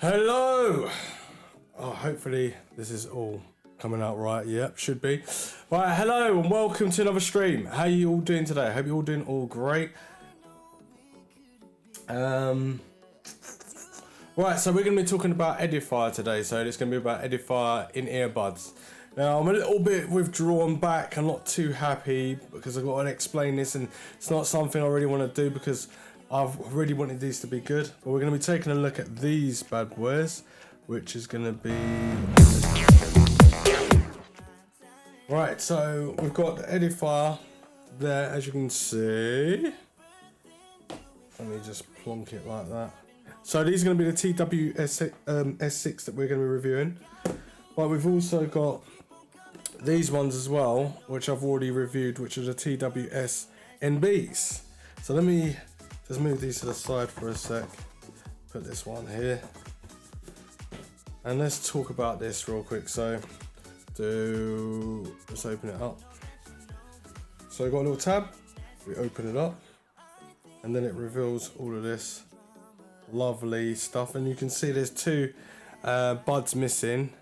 Hello! Oh, hopefully this is all coming out right. Yep, should be. Right, hello and welcome to another stream. How are you all doing today? Hope you're all doing all great. Right, so we're going to be talking about Edifier today. So it's going to be about Edifier in earbuds. Now, I'm a little bit withdrawn back. I'm not too happy because I've got to explain this, and it's not something I really want to do because I've really wanted these to be good. But we're going to be taking a look at these bad boys, which is going to be... Right, so we've got the Edifier there, as you can see. Let me just plonk it like that. So these are going to be the TWS6 that we're going to be reviewing. But we've also got these ones as well, which I've already reviewed, which are the TWS9Bs. So let me just move these to the side for a sec. Put this one here. And let's talk about this real quick. So let's open it up. So we've got a little tab. We open it up. And then it reveals all of this lovely stuff. And you can see there's two buds missing.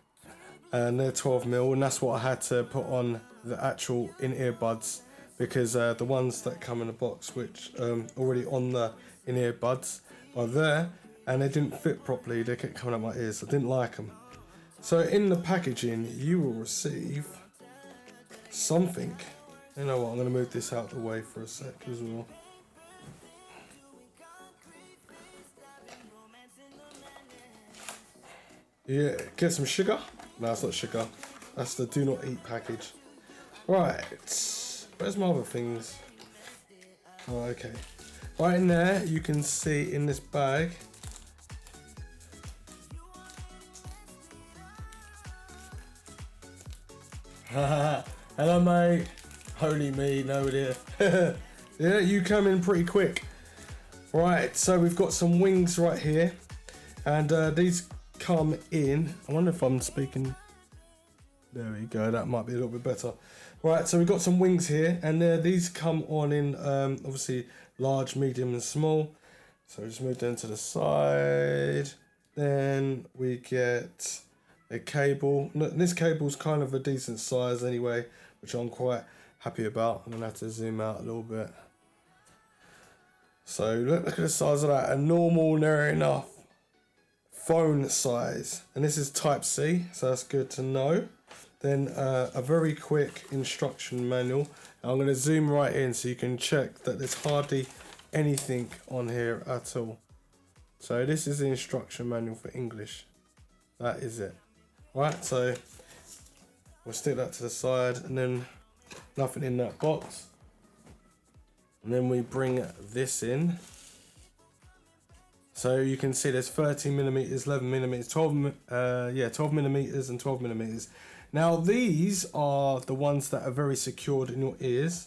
And they're 12mm. And that's what I had to put on the actual in-ear buds. Because the ones that come in the box, which already on the in-ear buds, are there, and they didn't fit properly. They kept coming out my ears. I didn't like them. So in the packaging, you will receive something. You know what? I'm going to move this out of the way for a sec as well. Yeah, get some sugar. No, it's not sugar. That's the do not eat package. Right. Where's my other things? Oh, okay. Right in there, you can see in this bag. Hello, mate. Holy me, no idea. Yeah, you come in pretty quick. Right, so we've got some wings right here. And these come in. I wonder if I'm speaking. There we go, that might be a little bit better. Right, so we've got some wings here, and these come on in obviously large, medium, and small. So just move them to the side. Then we get a cable. This cable's kind of a decent size anyway, which I'm quite happy about. I'm gonna have to zoom out a little bit. So look at the size of that. A normal, near enough phone size, and this is Type-C, so that's good to know. Then a very quick instruction manual. I'm going to zoom right in so you can check that there's hardly anything on here at all. So this is the instruction manual for English. That is it. Right, so we'll stick that to the side, and then nothing in that box. And then we bring this in. So you can see there's 13mm, 11mm, 12mm and 12mm. Now these are the ones that are very secured in your ears,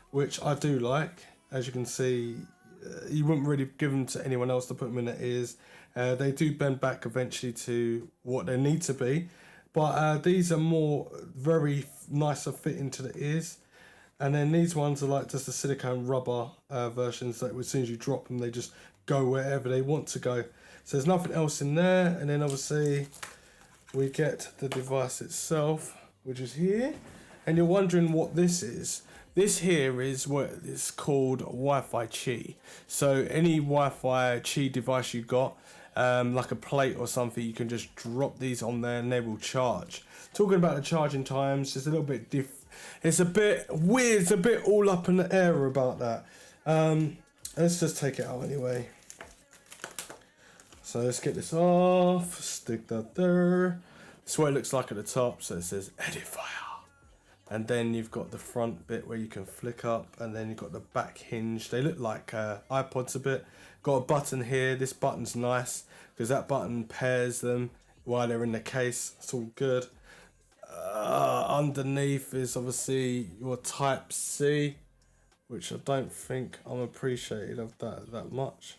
which I do like. As you can see, you wouldn't really give them to anyone else to put them in their ears. They do bend back eventually to what they need to be, but these are more very nicer fit into the ears. And then these ones are like just the silicone rubber versions that as soon as you drop them, they just go wherever they want to go. So there's nothing else in there. And then obviously we get the device itself, which is here. And you're wondering what this is. This here is what is called Wi-Fi Qi. So any Wi-Fi Qi device you got, like a plate or something, you can just drop these on there and they will charge. Talking about the charging times, it's a little bit it's a bit weird, it's a bit all up in the air about that. Let's just take it out anyway. So let's get this off, stick that there. This is what it looks like at the top, so it says Edifier. And then you've got the front bit where you can flick up, and then you've got the back hinge. They look like iPods a bit. Got a button here, this button's nice, because that button pairs them while they're in the case. It's all good. Underneath is obviously your Type-C, which I don't think I'm appreciated of that much.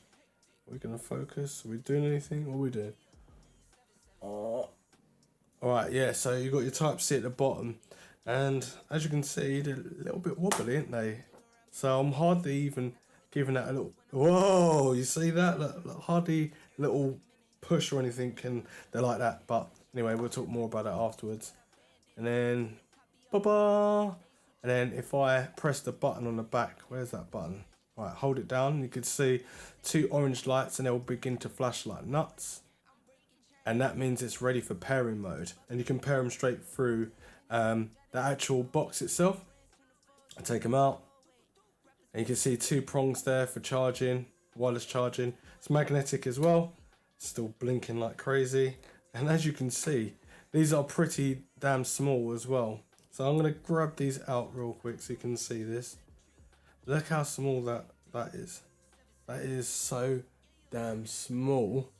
We're gonna focus. Are we doing anything? What are we doing? Alright, yeah, so you've got your Type-C at the bottom, and as you can see, they're a little bit wobbly, aren't they? So I'm hardly even giving that a little... Whoa, you see that? Look, hardly little push or anything, and they're like that. But anyway, we'll talk more about that afterwards. And then, ba-ba! And then if I press the button on the back, where's that button? Right, hold it down. You can see 2 orange lights, and they'll begin to flash like nuts. And that means it's ready for pairing mode. And you can pair them straight through the actual box itself. I take them out. And you can see 2 prongs there for charging, wireless charging. It's magnetic as well. Still blinking like crazy. And as you can see, these are pretty damn small as well. So I'm going to grab these out real quick so you can see this. Look how small that is. That is so damn small.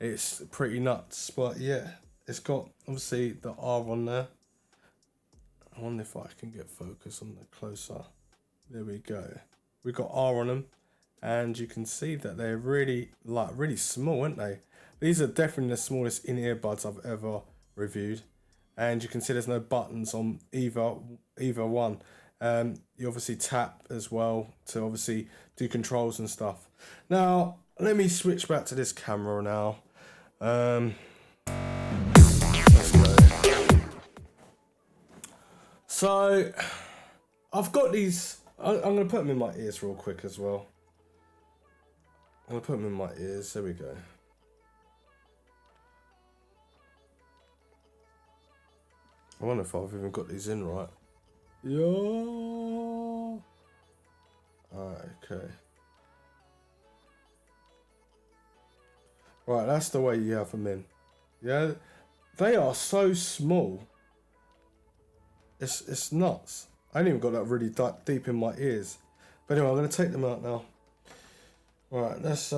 It's pretty nuts. But yeah, it's got obviously the R on there. I wonder if I can get focus on the closer. There we go. We've got R on them. And you can see that they're really small, aren't they? These are definitely the smallest in-ear buds I've ever reviewed. And you can see there's no buttons on either one. You obviously tap as well to obviously do controls and stuff. Now, let me switch back to this camera now. Let's go. So, I've got these. I'm going to put them in my ears real quick as well. I'm going to put them in my ears. There we go. I wonder if I've even got these in right. Yeah. Okay. Right, that's the way you have them in. Yeah, they are so small. It's nuts. I ain't even got that really deep in my ears. But anyway, I'm gonna take them out now. Right, let's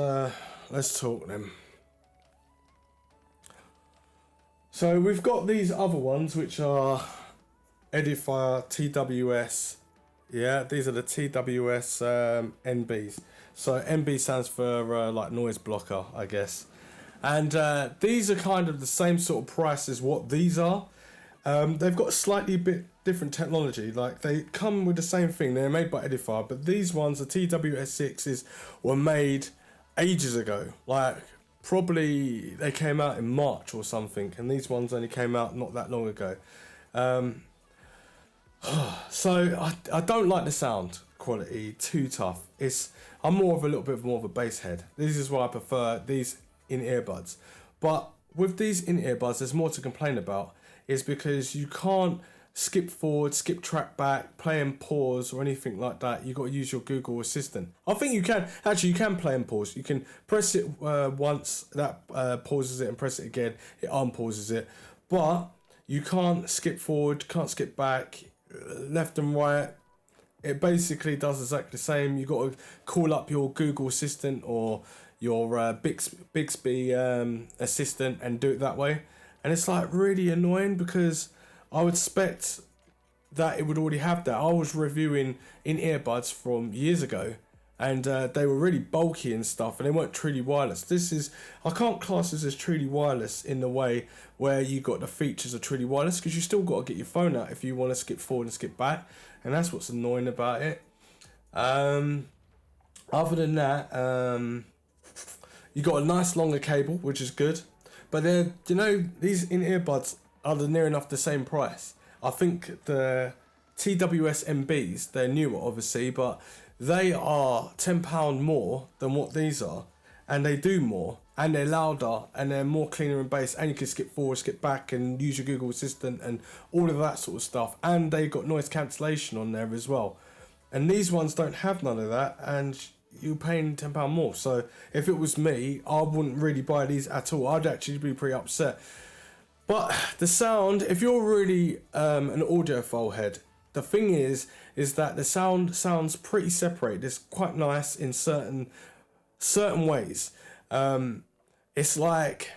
talk then. So we've got these other ones which are Edifier TWS. Yeah, these are the TWS NBs. So NB stands for like noise blocker, I guess. And these are kind of the same sort of price as what these are. They've got a slightly bit different technology. Like they come with the same thing. They're made by Edifier, but these ones, the TWS6s, were made ages ago. Like probably they came out in March or something, and these ones only came out not that long ago. So I don't like the sound quality, too tough. I'm more of a little bit more of a bass head. This is why I prefer these in-ear buds. But with these in-ear buds, there's more to complain about. Is because you can't skip forward, skip track back, play and pause or anything like that. You got to use your Google Assistant. I think you can. Actually, you can play and pause. You can press it once, that pauses it, and press it again, it unpauses it. But you can't skip forward, can't skip back, left and right. It basically does exactly the same. You got to call up your Google Assistant or your Bixby assistant and do it that way. And it's like really annoying because I would expect that it would already have that. I was reviewing in-ear buds from years ago, and they were really bulky and stuff, and they weren't truly wireless. I can't class this as truly wireless in the way where you got the features of truly wireless, because you still got to get your phone out if you want to skip forward and skip back, and that's what's annoying about it. Other than that, you got a nice longer cable, which is good. But these in-ear buds are near enough the same price. I think the TWS MBs, they're newer obviously, but they are £10 more than what these are. And they do more, and they're louder, and they're more cleaner and bass, and you can skip forward, skip back, and use your Google Assistant, and all of that sort of stuff. And they've got noise cancellation on there as well. And these ones don't have none of that, and you're paying £10 more. So if it was me, I wouldn't really buy these at all. I'd actually be pretty upset. But the sound, if you're really an audiophile head, the thing is that the sound sounds pretty separated. It's quite nice in certain ways. It's like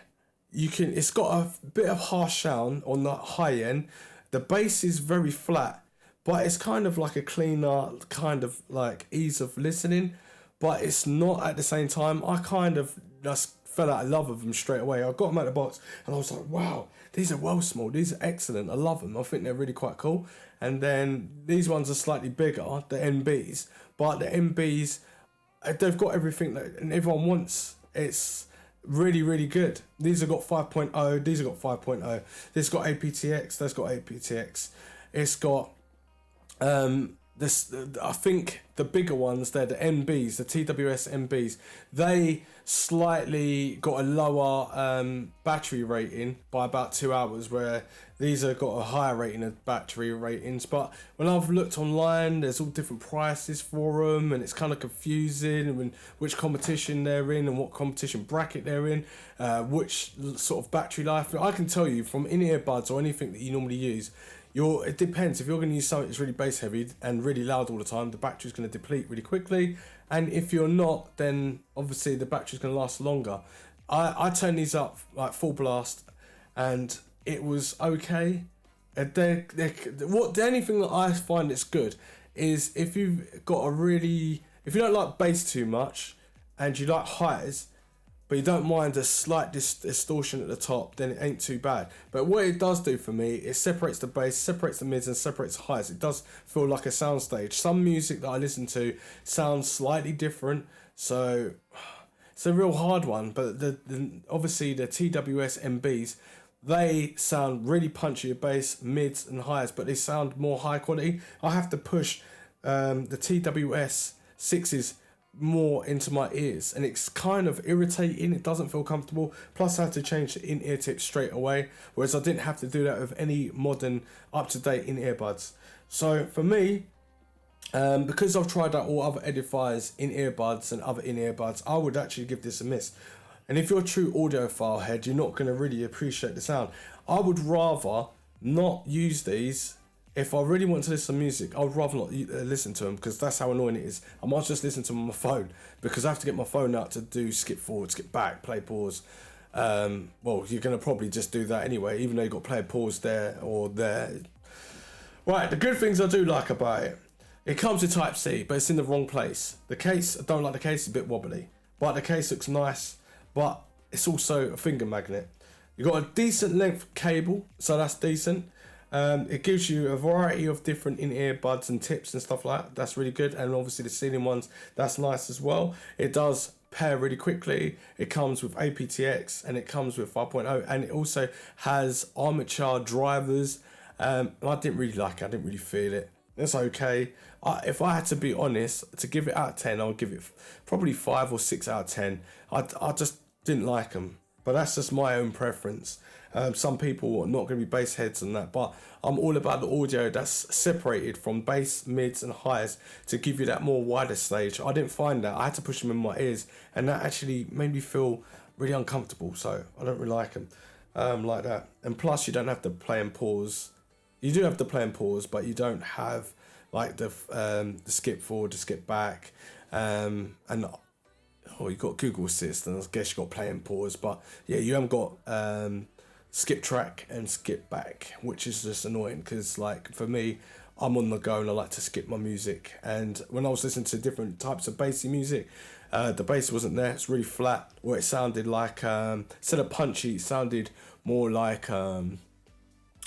it's got a bit of harsh sound on the high end. The bass is very flat, but it's kind of like a cleaner kind of like ease of listening. But it's not at the same time. I kind of just fell out of love with them straight away. I got them out of the box and I was like, wow, these are well small. These are excellent. I love them. I think they're really quite cool. And then these ones are slightly bigger, the NBs. But the NBs, they've got everything that and everyone wants. really good. These have got 5.0, these have got 5.0. This got aptX, that's got aptX. It's got this, I think the bigger ones, they're the NBs, the TWS NBs. They slightly got a lower battery rating by about 2 hours, where these have got a higher rating of battery ratings. But when I've looked online, there's all different prices for them, and it's kind of confusing, and which competition they're in and what competition bracket they're in, which sort of battery life. I can tell you from in-ear buds or anything that you normally use, it depends. If you're going to use something that's really bass heavy and really loud all the time, the battery's going to deplete really quickly. And if you're not, then obviously the battery's going to last longer. I turned these up like full blast, and it was okay. The only thing that I find that's good is if you've got if you don't like bass too much and you like highs, but you don't mind a slight distortion at the top, then it ain't too bad. But what it does do for me, it separates the bass, separates the mids, and separates the highs. It does feel like a soundstage. Some music that I listen to sounds slightly different, so it's a real hard one. But obviously the TWS MBs, they sound really punchy with bass, mids, and highs, but they sound more high quality. I have to push the TWS6s more into my ears, and it's kind of irritating. It doesn't feel comfortable. Plus I had to change the in-ear tips straight away, whereas I didn't have to do that with any modern up-to-date in-ear buds. So for me, because I've tried out all other Edifiers in-ear buds and other in-ear buds, I would actually give this a miss. And if you're a true audiophile head, you're not going to really appreciate the sound. I would rather not use these. If I really want to listen to music, I would rather not listen to them, because that's how annoying it is. I might just listen to them on my phone, because I have to get my phone out to do skip forward, skip back, play pause. Well, you're going to probably just do that anyway, even though you've got play pause there or there. Right, the good things I do like about it. It comes with Type-C, but it's in the wrong place. The case, I don't like the case, it's a bit wobbly. But the case looks nice, but it's also a finger magnet. You've got a decent length cable, so that's decent. It gives you a variety of different in-ear buds and tips and stuff like that. That's really good. And obviously the ceiling ones, that's nice as well. It does pair really quickly. It comes with aptX and it comes with 5.0, and it also has Armature drivers. I didn't really like it. I didn't really feel it. It's okay. If I had to be honest, to give it out of 10, I'll give it probably 5 or 6 out of 10. I just didn't like them. But that's just my own preference. Some people are not going to be bass heads and that, but I'm all about the audio that's separated from bass, mids, and highs to give you that more wider stage. I didn't find that. I had to push them in my ears, and that actually made me feel really uncomfortable. So I don't really like them like that. And plus, you don't have to play and pause. You do have to play and pause, but you don't have like the skip forward, the skip back, and you've got Google Assist, and I guess you've got play and pause, but yeah, you haven't got skip track and skip back, which is just annoying, because like for me, I'm on the go and I like to skip my music. And when I was listening to different types of bassy music, the bass wasn't there. It's really flat, or it sounded like instead of punchy, it sounded more like I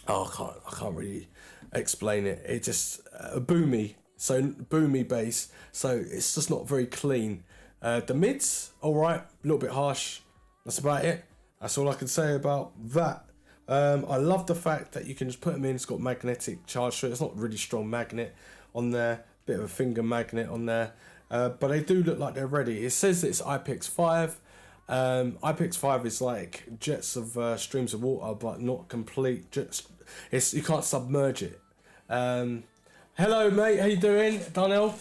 can't really explain it. It just boomy bass, so it's just not very clean. The mids, all right, a little bit harsh. That's about it. That's all I can say about that. I love the fact that you can just put them in. It's got magnetic charge, so it's not really strong magnet on there. Bit of a finger magnet on there. But they do look like they're ready. It says that it's IPX5. IPX5 is like jets of streams of water, but not complete jets. You can't submerge it. Hello, mate. How you doing, Darnell?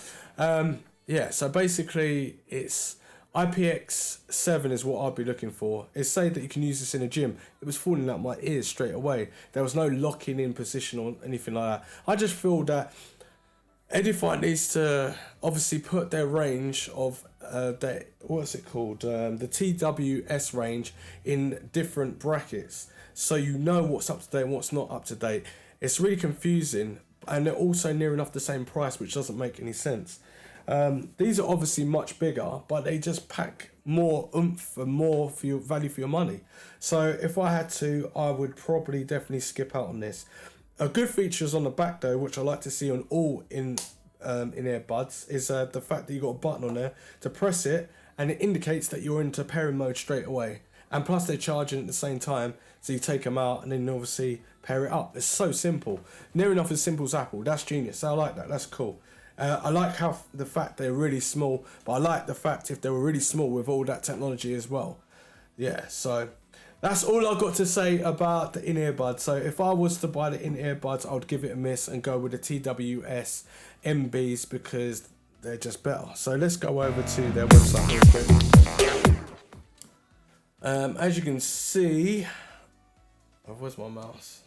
Yeah, so basically it's IPX7 is what I'd be looking for. It's saying that you can use this in a gym. It was falling out my ears straight away. There was no locking in position or anything like that. I just feel that Edifier needs to obviously put their range of the TWS range in different brackets, so you know what's up to date and what's not up to date. It's really confusing, and they're also near enough the same price, which doesn't make any sense. These are obviously much bigger, but they just pack more oomph and more for your value for your money. So if I had to, I would probably definitely skip out on this. A good feature is on the back though, which I like to see on all in-ear buds, is the fact that you got a button on there to press it, and it indicates that you're into pairing mode straight away. And plus they're charging at the same time, so you take them out and then obviously pair it up. It's so simple, near enough as simple as Apple. That's genius. I like that. That's cool. I like how the fact they're really small, but I like the fact if they were really small with all that technology as well. Yeah, so that's all I've got to say about the in-ear buds. So if I was to buy the in-ear buds, I would give it a miss and go with the TWS MBs because they're just better. So let's go over to their website real quick. As you can see, oh, where's my mouse?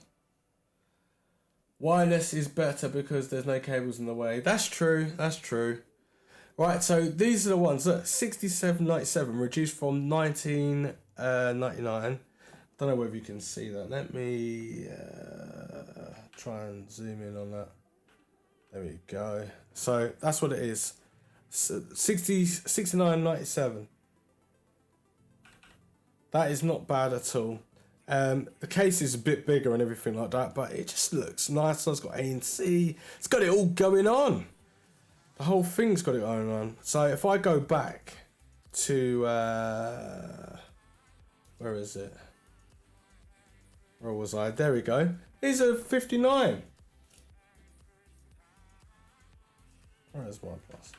Wireless is better because there's no cables in the way. That's true. That's true. Right, so these are the ones. Look, 67.97 reduced from 19.99. Don't know whether you can see that. Let me try and zoom in on that. There we go. So that's what it is. 69.97. That is not bad at all. The case is a bit bigger and everything like that, but it just looks nice. It's got ANC. It's got it all going on. The whole thing's got it going on. So if I go back to where is it? Where was I? There we go. These are 59. Where's my plus?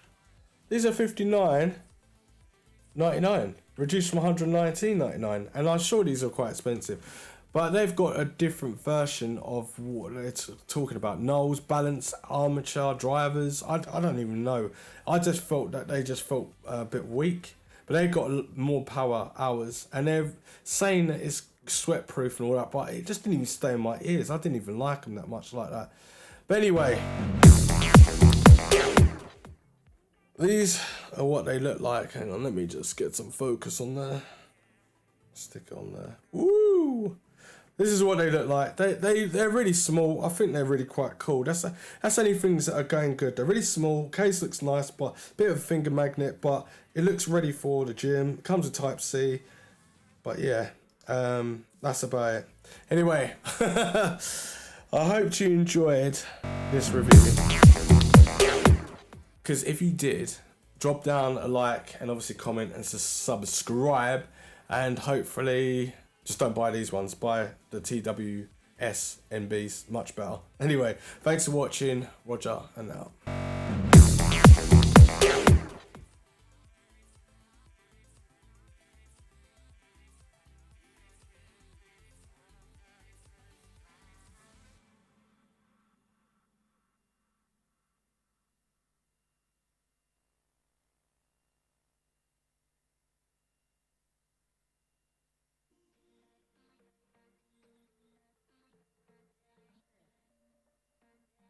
These are 59.99. Reduced from 119.99, and I'm sure these are quite expensive, but they've got a different version of what they're talking about. Knowles, balance, armature, drivers. I don't even know. I just felt that they just felt a bit weak, but they've got more power hours, and they're saying that it's sweatproof and all that, but it just didn't even stay in my ears. I didn't even like them that much like that. But anyway, these are what they look like. Hang on, let me just get some focus on there. Stick it on there. Woo! This is what they look like. They're really small. I think they're really quite cool. That's only things that are going good. They're really small. Case looks nice, but a bit of a finger magnet, but it looks ready for the gym. It comes with Type-C. But yeah, that's about it. Anyway, I hope you enjoyed this review. Because if you did, drop down a like and obviously comment and subscribe, and hopefully just don't buy these ones, buy the TWS NBs, much better. Anyway, thanks for watching. Roger and out.